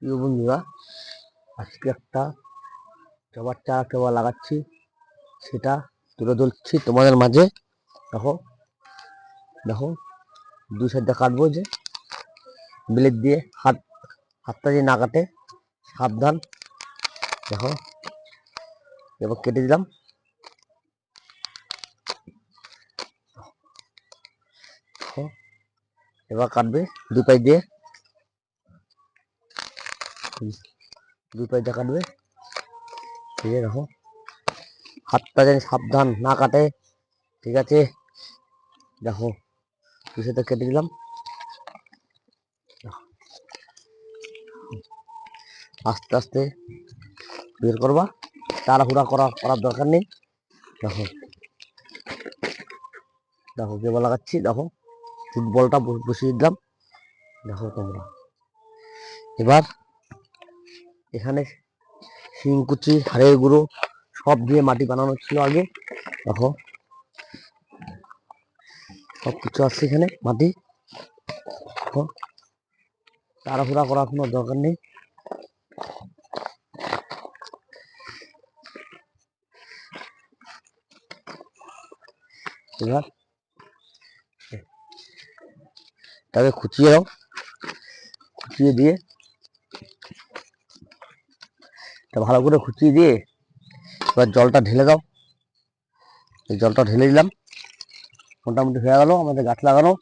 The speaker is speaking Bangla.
প্রিয় বন্ধুরা, আজকে একটা জবার চারা কেবল লাগাচ্ছি, সেটা তুলে ধরছি তোমাদের মাঝে। দেখো দেখো, দুই সাইডটা কাটবো, যে ব্লেড দিয়ে হাতটা দিয়ে না কাটে, সাবধান। দেখো, এবার কেটে দিলাম। এবার কাটবে দুই পাশ দিয়ে, কাটবে। ঠিক আছে, দেখো হাতটা যেন সাবধান না কাটে, ঠিক আছে। দেখো দুই সাইডটা কেটে দিলাম। আস্তে আস্তে বের করবা, তাড়াহুড়া করার দরকার নেই। দেখো দেখো কেবল লাগাচ্ছি। দেখো ফুটবলটা বসিয়ে দিলাম। দেখো তোমরা, এবার এখানে শিংকুচি, হাড়ের গুঁড়ো সব দিয়ে মাটি বানানো ছিল আগে। দেখো সব কিছু আছে এখানে, মাটি। দেখো তাড়াহুড়া করার কোনো দরকার নেই। এবার তাকে খুঁচিয়ে দাও, খুঁচিয়ে দিয়ে ভালো করে খুঁচিয়ে দিয়ে এবার জলটা ঢেলে দাও। এই জলটা ঢেলে দিলাম, মোটামুটি হয়ে গেল আমাদের গাছ লাগানো।